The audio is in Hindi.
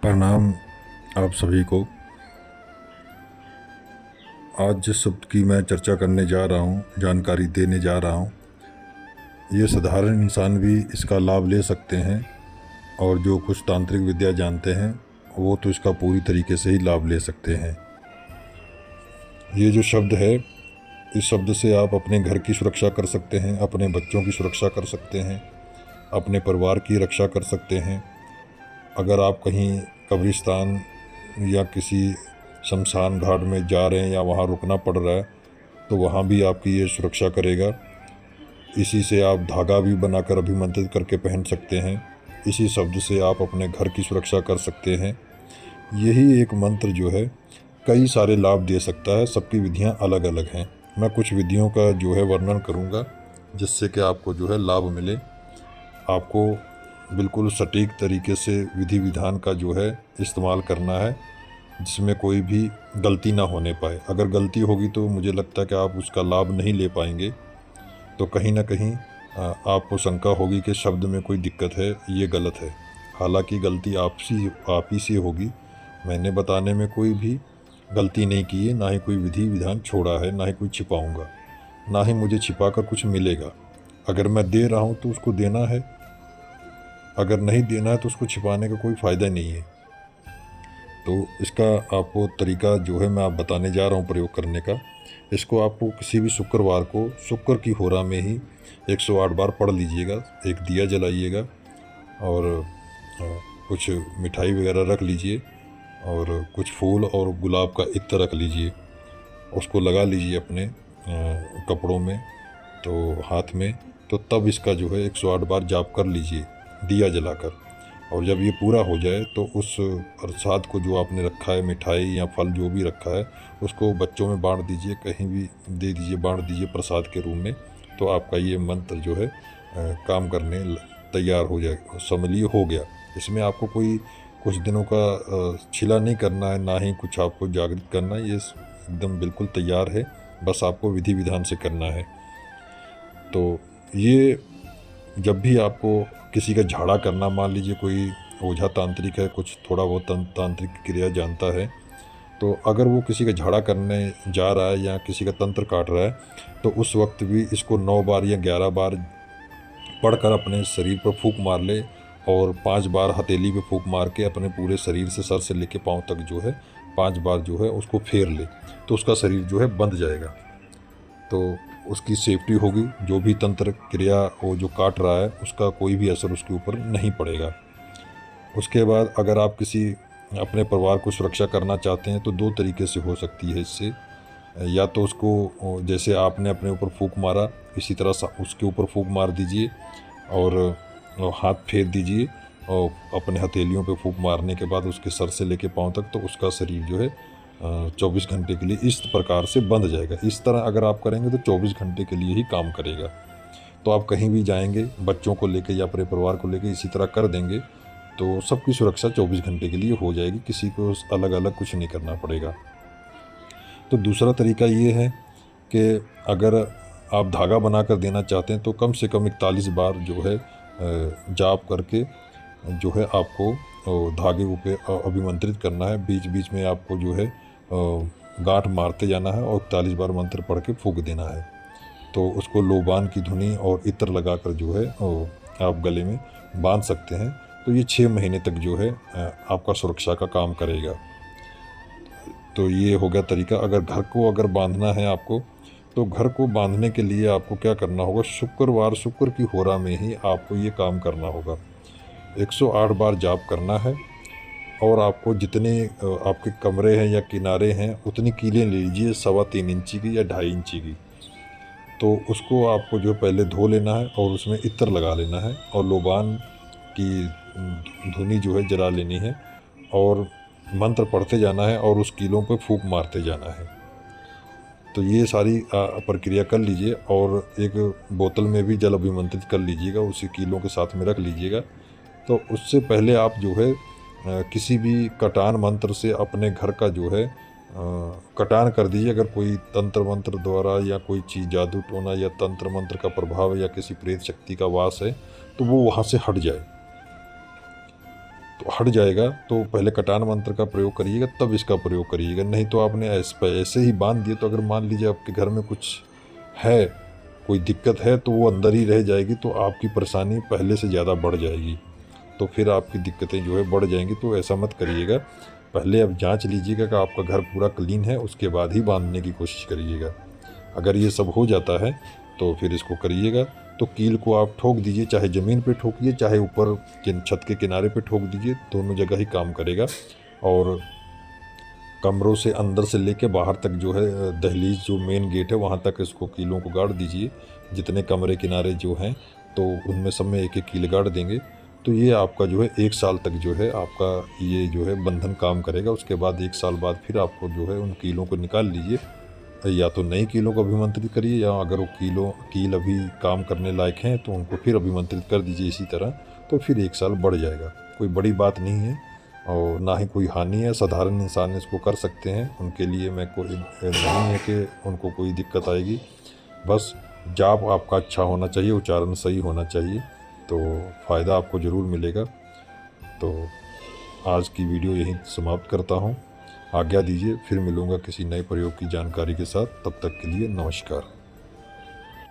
प्रणाम आप सभी को। आज जिस शब्द की मैं चर्चा करने जा रहा हूँ, जानकारी देने जा रहा हूँ, ये साधारण इंसान भी इसका लाभ ले सकते हैं और जो कुछ तांत्रिक विद्या जानते हैं वो तो इसका पूरी तरीके से ही लाभ ले सकते हैं। ये जो शब्द है, इस शब्द से आप अपने घर की सुरक्षा कर सकते हैं, अपने बच्चों की सुरक्षा कर सकते हैं, अपने परिवार की रक्षा कर सकते हैं। अगर आप कहीं कब्रिस्तान या किसी शमशान घाट में जा रहे हैं या वहाँ रुकना पड़ रहा है तो वहाँ भी आपकी ये सुरक्षा करेगा। इसी से आप धागा भी बनाकर अभिमंत्रित करके पहन सकते हैं। इसी शब्द से आप अपने घर की सुरक्षा कर सकते हैं। यही एक मंत्र जो है कई सारे लाभ दे सकता है। सबकी विधियाँ अलग अलग हैं। मैं कुछ विधियों का जो है वर्णन करूँगा जिससे कि आपको जो है लाभ मिले। आपको बिल्कुल सटीक तरीके से विधि विधान का जो है इस्तेमाल करना है जिसमें कोई भी गलती ना होने पाए। अगर गलती होगी तो मुझे लगता है कि आप उसका लाभ नहीं ले पाएंगे। तो कहीं ना कहीं आपको शंका होगी कि शब्द में कोई दिक्कत है, ये गलत है। हालांकि गलती आप ही से होगी। मैंने बताने में कोई भी गलती नहीं की है, ना ही कोई विधि विधान छोड़ा है, ना ही कोई छिपाऊंगा, ना ही मुझे छिपा कर कुछ मिलेगा। अगर मैं दे रहा हूँ तो उसको देना है, अगर नहीं देना है तो उसको छिपाने का कोई फ़ायदा नहीं है। तो इसका आपको तरीका जो है मैं आप बताने जा रहा हूँ प्रयोग करने का। इसको आपको किसी भी शुक्रवार को शुक्र की होरा में ही 108 बार पढ़ लीजिएगा। एक दिया जलाइएगा और कुछ मिठाई वगैरह रख लीजिए और कुछ फूल और गुलाब का इत्र रख लीजिए। उसको लगा लीजिए अपने कपड़ों में, तो हाथ में। तो तब इसका जो है 108 बार जाप कर लीजिए दिया जलाकर। और जब ये पूरा हो जाए तो उस प्रसाद को जो आपने रखा है, मिठाई या फल जो भी रखा है, उसको बच्चों में बांट दीजिए, कहीं भी दे दीजिए, बांट दीजिए प्रसाद के रूप में। तो आपका ये मंत्र जो है काम करने तैयार हो जाएगा, समझ लिए हो गया। इसमें आपको कोई कुछ दिनों का छिला नहीं करना है, ना ही कुछ आपको जागृत करना है। ये एकदम बिल्कुल तैयार है, बस आपको विधि विधान से करना है। तो ये जब भी आपको किसी का झाड़ा करना, मान लीजिए कोई ओझा तांत्रिक है, कुछ थोड़ा बहुत तांत्रिक क्रिया जानता है, तो अगर वो किसी का झाड़ा करने जा रहा है या किसी का तंत्र काट रहा है तो उस वक्त भी इसको 9 बार या 11 बार पढ़कर अपने शरीर पर फूंक मार ले और 5 बार हथेली पे फूंक मार के अपने पूरे शरीर से, सर से लेके पाँव तक जो है 5 बार जो है उसको फेर ले, तो उसका शरीर जो है बंध जाएगा। तो उसकी सेफ्टी होगी। जो भी तंत्र क्रिया वो जो काट रहा है उसका कोई भी असर उसके ऊपर नहीं पड़ेगा। उसके बाद अगर आप किसी अपने परिवार को सुरक्षा करना चाहते हैं तो 2 तरीके से हो सकती है इससे। या तो उसको जैसे आपने अपने ऊपर फूंक मारा, इसी तरह उसके ऊपर फूंक मार दीजिए और हाथ फेर दीजिए और अपने हथेलियों पे फूंक मारने के बाद उसके सर से लेके पाँव तक, तो उसका शरीर जो है 24 घंटे के लिए इस प्रकार से बंध जाएगा। इस तरह अगर आप करेंगे तो 24 घंटे के लिए ही काम करेगा। तो आप कहीं भी जाएंगे बच्चों को लेके या अपने परिवार को लेके इसी तरह कर देंगे तो सबकी सुरक्षा 24 घंटे के लिए हो जाएगी। किसी को अलग अलग कुछ नहीं करना पड़ेगा। तो दूसरा तरीका ये है कि अगर आप धागा बना कर देना चाहते हैं तो कम से कम 41 बार जो है जाप करके जो है आपको धागे पे अभिमंत्रित करना है। बीच बीच में आपको जो है गांठ मारते जाना है और 41 बार मंत्र पढ़ के फूंक देना है। तो उसको लोबान की धुनी और इत्र लगाकर जो है आप गले में बांध सकते हैं। तो ये 6 महीने तक जो है आपका सुरक्षा का काम करेगा। तो ये हो गया तरीका। अगर घर को अगर बांधना है आपको, तो घर को बांधने के लिए आपको क्या करना होगा, शुक्रवार शुक्र की होरा में ही आपको ये काम करना होगा। 108 बार जाप करना है और आपको जितने आपके कमरे हैं या किनारे हैं उतनी कीलें ले लीजिए, 3.25 इंची की या 2.5 इंची की। तो उसको आपको जो पहले धो लेना है और उसमें इत्र लगा लेना है और लोबान की धुनी जो है जला लेनी है और मंत्र पढ़ते जाना है और उस कीलों पे फूंक मारते जाना है। तो ये सारी प्रक्रिया कर लीजिए और एक बोतल में भी जल अभिमंत्रित कर लीजिएगा, उसी कीलों के साथ में रख लीजिएगा। तो उससे पहले आप जो है किसी भी कटान मंत्र से अपने घर का जो है कटान कर दीजिए। अगर कोई तंत्र मंत्र द्वारा या कोई चीज़ जादू टोना या तंत्र मंत्र का प्रभाव या किसी प्रेत शक्ति का वास है तो वो वहाँ से हट जाए। तो हट जाएगा, तो पहले कटान मंत्र का प्रयोग करिएगा, तब इसका प्रयोग करिएगा। नहीं तो आपने ऐसे ही बांध दिए तो अगर मान लीजिए आपके घर में कुछ है, कोई दिक्कत है, तो वो अंदर ही रह जाएगी, तो आपकी परेशानी पहले से ज़्यादा बढ़ जाएगी, तो फिर आपकी दिक्कतें जो है बढ़ जाएंगी। तो ऐसा मत करिएगा, पहले अब जांच लीजिएगा कि आपका घर पूरा क्लीन है, उसके बाद ही बांधने की कोशिश करिएगा। अगर ये सब हो जाता है तो फिर इसको करिएगा। तो कील को आप ठोक दीजिए, चाहे ज़मीन पे ठोकिए, चाहे ऊपर छत के किनारे पे ठोक दीजिए, दोनों जगह ही काम करेगा। और कमरों से अंदर से लेके बाहर तक जो है, दहलीज जो मेन गेट है वहाँ तक इसको कीलों को गाड़ दीजिए। जितने कमरे किनारे जो हैं तो उनमें सब में एक एक कील गाड़ देंगे। तो ये आपका जो है 1 साल तक जो है आपका ये जो है बंधन काम करेगा। उसके बाद 1 साल बाद फिर आपको जो है उन कीलों को निकाल लीजिए, या तो नई कीलों को अभिमंत्रित करिए, या अगर वो कील अभी काम करने लायक हैं तो उनको फिर अभिमंत्रित कर दीजिए इसी तरह। तो फिर 1 साल बढ़ जाएगा। कोई बड़ी बात नहीं है और ना ही कोई हानि है, साधारण इंसान इसको कर सकते हैं। उनके लिए मैं कोई नहीं है कि उनको कोई दिक्कत आएगी। बस जाप आपका अच्छा होना चाहिए, उच्चारण सही होना चाहिए, तो फ़ायदा आपको ज़रूर मिलेगा। तो आज की वीडियो यहीं समाप्त करता हूँ। आज्ञा दीजिए, फिर मिलूँगा किसी नए प्रयोग की जानकारी के साथ। तब तक के लिए नमस्कार।